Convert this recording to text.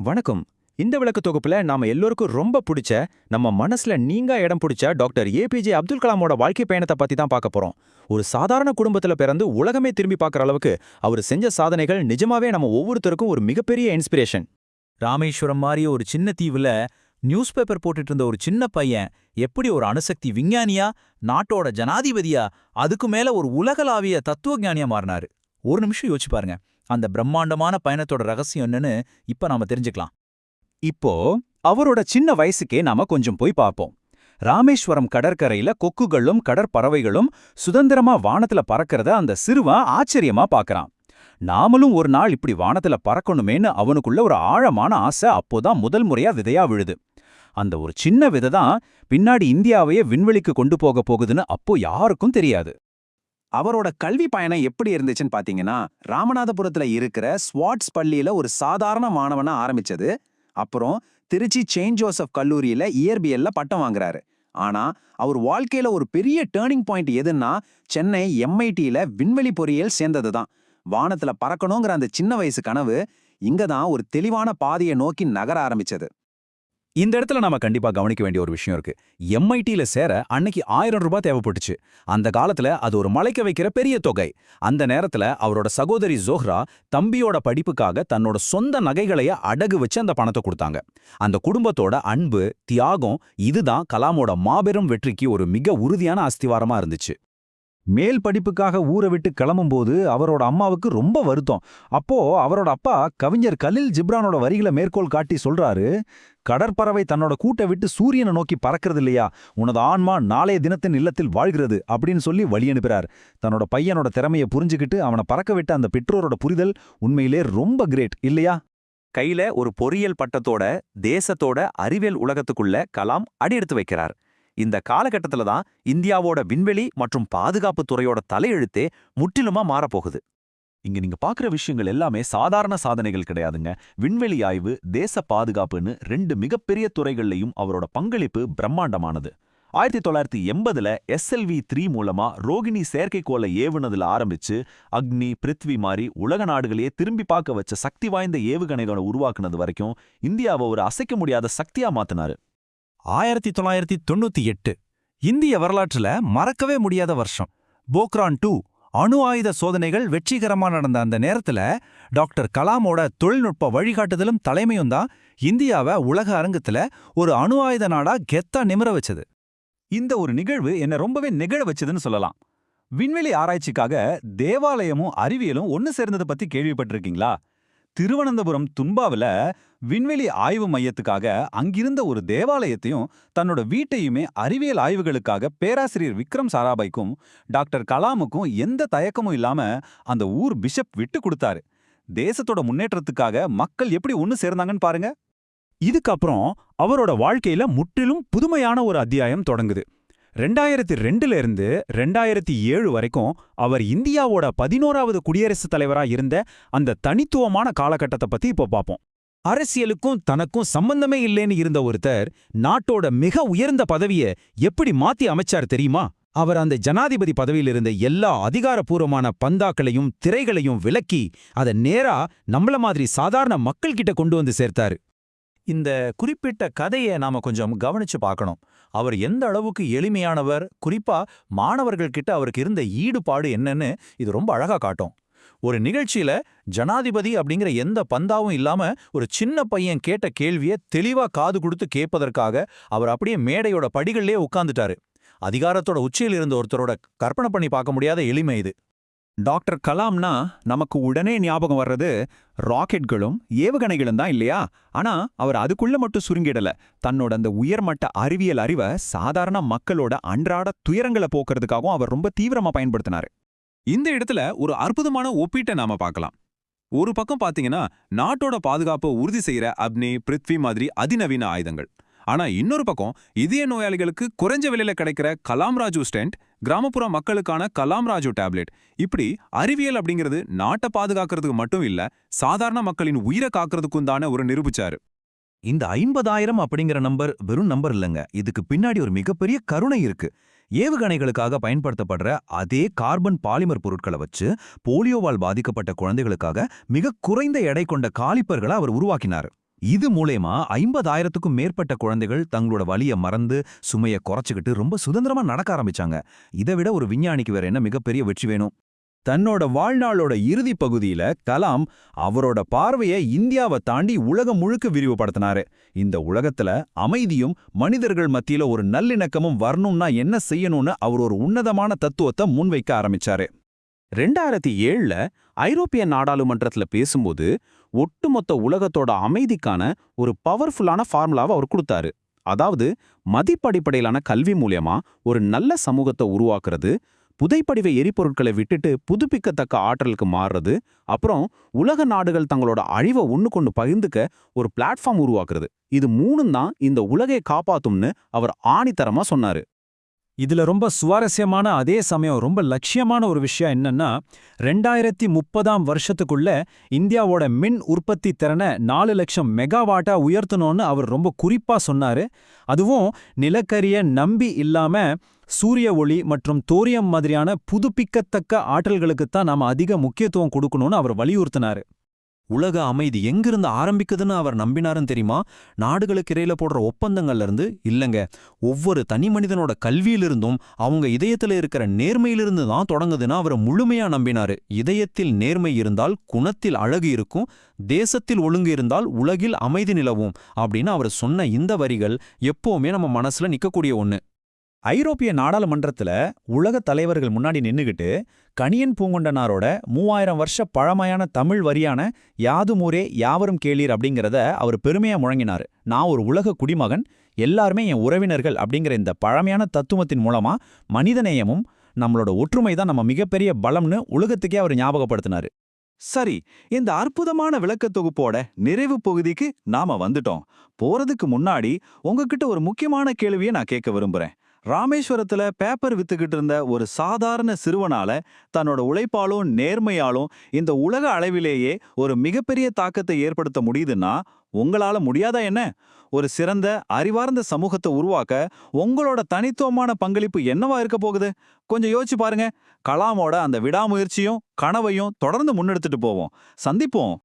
வணக்கம். இந்த விளக்க தொகுப்புல நாம எல்லோருக்கும் ரொம்ப பிடிச்ச, நம்ம மனசுல நீங்கா இடம் பிடிச்ச டாக்டர் ஏபிஜே அப்துல் கலாமோட வாழ்க்கை பயணத்தை பத்தி தான் பார்க்க போறோம். ஒரு சாதாரண குடும்பத்துல பிறந்து உலகமே திரும்பி பார்க்குற அளவுக்கு அவர் செஞ்ச சாதனைகள் நிஜமாவே நம்ம ஒவ்வொருத்தருக்கும் ஒரு மிகப்பெரிய இன்ஸ்பிரேஷன். ராமேஸ்வரம் மாதிரி ஒரு சின்ன தீவுல நியூஸ் பேப்பர் போட்டுட்டு இருந்த ஒரு சின்ன பையன் எப்படி ஒரு அணுசக்தி விஞ்ஞானியா, நாட்டோட ஜனாதிபதியா, அதுக்கு மேல ஒரு உலகளாவிய தத்துவஞானியா மாறினாரு. ஒரு நிமிஷம் யோசிச்சு பாருங்க, அந்த பிரம்மாண்டமான பயணத்தோட ரகசியம் என்னன்னு இப்ப நாம தெரிஞ்சுக்கலாம். இப்போ அவரோட சின்ன வயசுக்கே நாம கொஞ்சம் போய் பார்ப்போம். ராமேஸ்வரம் கடற்கரையில கொக்குகளும் கடற்பறவைகளும் சுதந்திரமா வானத்துல பறக்கிறத அந்த சிறுவன் ஆச்சரியமா பார்க்கறான். நாமளும் ஒரு நாள் இப்படி வானத்துல பறக்கணுமேன்னு அவனுக்குள்ள ஒரு ஆழமான ஆசை அப்போதான் முதல் முறையா விதையா விழுது. அந்த ஒரு சின்ன விதை தான் பின்னாடி இந்தியாவையே விண்வெளிக்கு கொண்டு போகுதுன்னு அப்போ யாருக்கும் தெரியாது. அவரோட கல்வி பயணம் எப்படி இருந்துச்சுன்னு பாத்தீங்கன்னா, ராமநாதபுரத்துல இருக்கிற ஸ்வாட்ஸ் பள்ளியில ஒரு சாதாரண மாணவனா ஆரம்பிச்சது. அப்புறம் திருச்சி செயின்ட் ஜோசப் கல்லூரியில இயற்பியல்ல பட்டம் வாங்குறாரு. ஆனா அவர் வாழ்க்கையில ஒரு பெரிய டேர்னிங் பாயிண்ட் எதுன்னா, சென்னை எம்ஐடியில விண்வெளி பொறியியல் சேர்ந்ததுதான். வானத்துல பறக்கணுங்கிற அந்த சின்ன வயசு கனவு இங்கதான் ஒரு தெளிவான பாதையை நோக்கி நகர ஆரம்பிச்சது. இந்த இடத்துல நாம கண்டிப்பா கவனிக்க வேண்டிய ஒரு விஷயம் இருக்கு. எம்ஐடியில சேர அன்னைக்கு 1000 ரூபாய் தேவைப்பட்டுச்சு. அந்த காலத்துல அது ஒரு மலைக்க வைக்கிற பெரிய தொகை. அந்த நேரத்துல அவரோட சகோதரி ஜோஹ்ரா தம்பியோட படிப்புக்காக தன்னோட சொந்த நகைகளைய அடகு வச்சு அந்த பணத்தை கொடுத்தாங்க. அந்த குடும்பத்தோட அன்பு, தியாகம் இதுதான் கலாமோட மாபெரும் வெற்றிக்கு ஒரு மிக உறுதியான அஸ்திவாரமா இருந்துச்சு. மேல் படிப்புக்காக ஊரை விட்டு கிளம்பும்போது அவரோட அம்மாவுக்கு ரொம்ப வருத்தம். அப்போ அவரோட அப்பா கவிஞர் கலில் ஜிப்ரானோட வரிகளை மேற்கோள் காட்டி சொல்றாரு, கடற்பறவை தன்னோட கூட்டை விட்டு சூரியனை நோக்கி பறக்கிறது இல்லையா, உனது ஆன்மா நாளைய தினத்தின் இல்லத்தில் வாழ்கிறது அப்படின்னு சொல்லி வழி அனுப்புறார். தன்னோட பையனோட திறமையை புரிஞ்சுக்கிட்டு அவனை பறக்க விட்ட அந்த பெற்றோரோட புரிதல் உண்மையிலே ரொம்ப கிரேட் இல்லையா? கையில ஒரு பொறியியல் பட்டத்தோட தேசத்தோட அறிவியல் உலகத்துக்குள்ள கலாம் அடியெடுத்து வைக்கிறார். இந்த காலகட்டத்துல தான் இந்தியாவோட விண்வெளி மற்றும் பாதுகாப்பு துறையோட தலையெழுத்தே முற்றிலுமா மாறப்போகுது. இங்க நீங்க பாக்குற விஷயங்கள் எல்லாமே சாதாரண சாதனைகள் கிடையாதுங்க. விண்வெளி ஆய்வு, தேச பாதுகாப்புன்னு 2 மிகப்பெரிய துறைகள்லையும் அவரோட பங்களிப்பு பிரம்மாண்டமானது. 1980ல SLV-3 மூலமா ரோகிணி செயற்கைக்கோளை ஏவுனதுல ஆரம்பிச்சு அக்னி, பிருத்வி மாதிரி உலக நாடுகளையே திரும்பி பார்க்க வச்ச சக்தி வாய்ந்த ஏவுகணைகளை உருவாக்குனது வரைக்கும் இந்தியாவை ஒரு அசைக்க முடியாத சக்தியா மாத்தினாரு. 1998 இந்திய வரலாற்றுல மறக்கவே முடியாத வருஷம். போக்ரான்-2 அணு ஆயுத சோதனைகள் வெற்றிகரமா நடந்த அந்த நேரத்துல டாக்டர் கலாமோட தொழில்நுட்ப வழிகாட்டுதலும் தலைமையும் தான் இந்தியாவை உலக அரங்கத்துல ஒரு அணு ஆயுத நாடா கெத்தா நிமிர வச்சது. இந்த ஒரு நிகழ்வு என்ன ரொம்பவே நெகிழ வச்சதுன்னு சொல்லலாம். விண்வெளி ஆராய்ச்சிக்காக தேவாலயமும் அறிவியலும் ஒன்னு சேர்ந்ததை பத்தி கேள்விப்பட்டிருக்கீங்களா? திருவனந்தபுரம் தும்பாவில விண்வெளி ஆய்வு மையத்துக்காக அங்கிருந்த ஒரு தேவாலயத்தையும் தன்னோட வீட்டையுமே அறிவியல் ஆய்வுகளுக்காக பேராசிரியர் விக்ரம் சாராபாய்க்கும் டாக்டர் கலாமுக்கும் எந்த தயக்கமும் இல்லாம அந்த ஊர் பிஷப் விட்டு கொடுத்தாரு. தேசத்தோட முன்னேற்றத்துக்காக மக்கள் எப்படி ஒன்னு சேர்ந்தாங்கன்னு பாருங்க. இதுக்கப்புறம் அவரோட வாழ்க்கையில முற்றிலும் புதுமையான ஒரு அத்தியாயம் தொடங்குது. 2002ல இருந்து 2007 வரைக்கும் அவர் இந்தியாவோட 11வது குடியரசுத் தலைவரா இருந்த அந்த தனித்துவமான காலகட்டத்தை பத்தி இப்போ பார்ப்போம். அரசியலுக்கும் தனக்கும் சம்பந்தமே இல்லைன்னு இருந்த ஒருத்தர் நாட்டோட மிக உயர்ந்த பதவியை எப்படி மாத்தி அமைச்சார் தெரியுமா? அவர் அந்த ஜனாதிபதி பதவியில் இருந்த எல்லா அதிகாரப்பூர்வமான பந்தாக்களையும் திரைகளையும் விலக்கி அதை நேரா நம்மள மாதிரி சாதாரண மக்கள் கிட்ட கொண்டு வந்து சேர்த்தாரு. இந்த குறிப்பிட்ட கதையை நாம கொஞ்சம் கவனிச்சு பார்க்கணும். அவர் எந்த அளவுக்கு எளிமையானவர், குறிப்பா மாணவர்கள் கிட்ட அவருக்கு இருந்த ஈடுபாடு என்னன்னு இது ரொம்ப அழகா காட்டும். ஒரு நிகழ்ச்சியில ஜனாதிபதி அப்படிங்கிற எந்த பந்தாவும் இல்லாம ஒரு சின்ன பையன் கேட்ட கேள்வியை தெளிவா காது கொடுத்து கேட்பதற்காக அவர் அப்படியே மேடையோட படிகள்லயே உட்கார்ந்துட்டாரு. அதிகாரத்தோட உச்சியில் இருந்த ஒருத்தரோட கற்பனை பண்ணி பார்க்க முடியாத எளிமை இது. டாக்டர் கலாம்னா நமக்கு உடனே ஞாபகம் வர்றது ராக்கெட்களும் ஏவுகணைகளும் தான் இல்லையா? ஆனா அவர் அதுக்குள்ள மட்டும் சுருங்கிடல. தன்னோட அந்த உயர்மட்ட அறிவியல் அறிவை சாதாரண மக்களோட அன்றாட துயரங்களை போக்குறதுக்காகவும் அவர் ரொம்ப தீவிரமா பயன்படுத்தினாரு. இந்த இடத்துல ஒரு அற்புதமான ஒப்பீட்டை நாம பார்க்கலாம். ஒரு பக்கம் பாத்தீங்கன்னா நாட்டோட பாதுகாப்பை உறுதி செய்யற அக்னி, பிருத்வி மாதிரி அதிநவீன ஆயுதங்கள். ஆனா இன்னொரு பக்கம் இதய நோயாளிகளுக்கு குறைஞ்ச விலையில கிடைக்கிற கலாம் ராஜு ஸ்டென்ட், கிராமப்புற மக்களுக்கான கலாம் ராஜு டேப்லெட், இப்படி அறிவியல் அப்படிங்கிறது நாட்டை பாதுகாக்கிறதுக்கு மட்டும் இல்ல, சாதாரண மக்களின் உயிரை காக்கிறதுக்கும் தானே ஒரு நிரூபிச்சாரு. இந்த 50,000 அப்படிங்கிற நம்பர் வெறும் நம்பர் இல்லைங்க. இதுக்கு பின்னாடி ஒரு மிகப்பெரிய கருணை இருக்கு. ஏவுகணைகளுக்காக பயன்படுத்தப்படுற அதே கார்பன் பாலிமர் பொருட்களை வச்சு போலியோவால் பாதிக்கப்பட்ட குழந்தைகளுக்காக மிக குறைந்த எடை கொண்ட காலிப்பர்களை அவர் உருவாக்கினார். இது மூலமா 50,000க்கும் மேற்பட்ட குழந்தைகள் தங்களோட வலிய மறந்து சுமைய குறைச்சுக்கிட்டு ரொம்ப சுதந்திரமா நடக்க ஆரம்பிச்சாங்க. இதை விட ஒரு விஞ்ஞானிக்கு வேற என்ன மிகப்பெரிய வெற்றி வேணும்? தன்னோட வாழ்நாளோட இறுதி பகுதியில கலாம் அவரோட பார்வையை இந்தியாவை தாண்டி உலகம் முழுக்க விரிவுபடுத்தினாரு. இந்த உலகத்துல அமைதியும் மனிதர்கள் மத்தியில ஒரு நல்லிணக்கமும் வரணும்னா என்ன செய்யணும்னு அவர் ஒரு உன்னதமான தத்துவத்தை முன்வைக்க ஆரம்பிச்சாரு. 2007ல ஐரோப்பிய நாடாளுமன்றத்துல பேசும்போது ஒட்டுமொத்த உலகத்தோட அமைதிக்கான ஒரு பவர்ஃபுல்லான ஃபார்முலாவை அவர் கொடுத்தாரு. அதாவது மதிப்படிப்படையிலான கல்வி மூலியமா ஒரு நல்ல சமூகத்தை உருவாக்குறது, புதைப்படிவ எரிபொருட்களை விட்டுட்டு புதுப்பிக்கத்தக்க ஆற்றலுக்கு மாறுறது, அப்புறம் உலக நாடுகள் தங்களோட அழிவை ஒண்ணுக்கொண்டு பகிர்ந்துக்க ஒரு பிளாட்ஃபார்ம் உருவாக்குறது. இது மூணும் தான் இந்த உலகை காப்பாத்தும்னு அவர் ஆணித்தரமா சொன்னாரு. இதுல ரொம்ப சுவாரஸ்யமான அதே சமயம் ரொம்ப லட்சியமான ஒரு விஷயம் என்னன்னா 2030ஆம் வருஷத்துக்குள்ள இந்தியாவோட மின் உற்பத்தி திறனை 4 லட்சம் மெகாவாட்டா உயர்த்தணும்னு அவர் ரொம்ப குறிப்பா சொன்னாரு. அதுவும் நிலக்கரிய நம்பி இல்லாம சூரிய ஒளி மற்றும் தோரியம் மாதிரியான புதுப்பிக்கத்தக்க ஆற்றல்களுக்குத்தான் நாம அதிக முக்கியத்துவம் கொடுக்கணும்னு அவர் வலியுறுத்தினாரு. உலக அமைதி எங்கிருந்து ஆரம்பிக்குதுன்னு அவர் நம்பினாருன்னு தெரியுமா? நாடுகளுக்கு இடையில போடுற ஒப்பந்தங்கள்ல இருந்து இல்லங்க, ஒவ்வொரு தனி மனிதனோட கல்வியிலிருந்தும் அவங்க இதயத்துல இருக்கிற நேர்மையிலிருந்து தான் தொடங்குதுன்னு அவர் முழுமையா நம்பினாரு. இதயத்தில் நேர்மை இருந்தால் குணத்தில் அழகு இருக்கும், தேசத்தில் ஒழுங்கு இருந்தால் உலகில் அமைதி நிலவும் அப்படின்னு அவர் சொன்ன இந்த வரிகள் எப்பவுமே நம்ம மனசுல நிக்கக்கூடிய ஒண்ணு. ஐரோப்பிய நாடாளுமன்றத்துல உலக தலைவர்கள் முன்னாடி நின்னுகிட்டு கணியன் பூங்குண்டனாரோட 3000 வருஷ பழமையான தமிழ் வரியான யாதுமூரே யாவரும் கேளீர் அப்படிங்கிறத அவர் பெருமையா முழங்கினாரு. நான் ஒரு உலக குடிமகன், எல்லாருமே என் உறவினர்கள் அப்படிங்கிற இந்த பழமையான தத்துவத்தின் மூலமா மனிதநேயமும் நம்மளோட ஒற்றுமை தான் நம்ம மிகப்பெரிய பலம்னு உலகத்துக்கே அவர் ஞாபகப்படுத்தினாரு. சரி, இந்த அற்புதமான விளக்கத் தொகுப்போட நிறைவு பகுதிக்கு நாம வந்துட்டோம். போறதுக்கு முன்னாடி உங்ககிட்ட ஒரு முக்கியமான கேள்வியை நான் கேட்க விரும்புறேன். ராமேஸ்வரத்துல பேப்பர் வித்துக்கிட்டு இருந்த ஒரு சாதாரண சிறுவனால தன்னோட உழைப்பாலும் நேர்மையாலும் இந்த உலக அளவிலேயே ஒரு மிகப்பெரிய தாக்கத்தை ஏற்படுத்த முடியுதுன்னா உங்களால முடியாதா என்ன? ஒரு சிறந்த அறிவார்ந்த சமூகத்தை உருவாக்க உங்களோட தனித்துவமான பங்களிப்பு என்னவா இருக்க போகுது? கொஞ்சம் யோசிச்சு பாருங்க. கலாமோட அந்த விடாமுயற்சியும் கனவையும் தொடர்ந்து முன்னெடுத்துட்டு போவோம். சந்திப்போம்.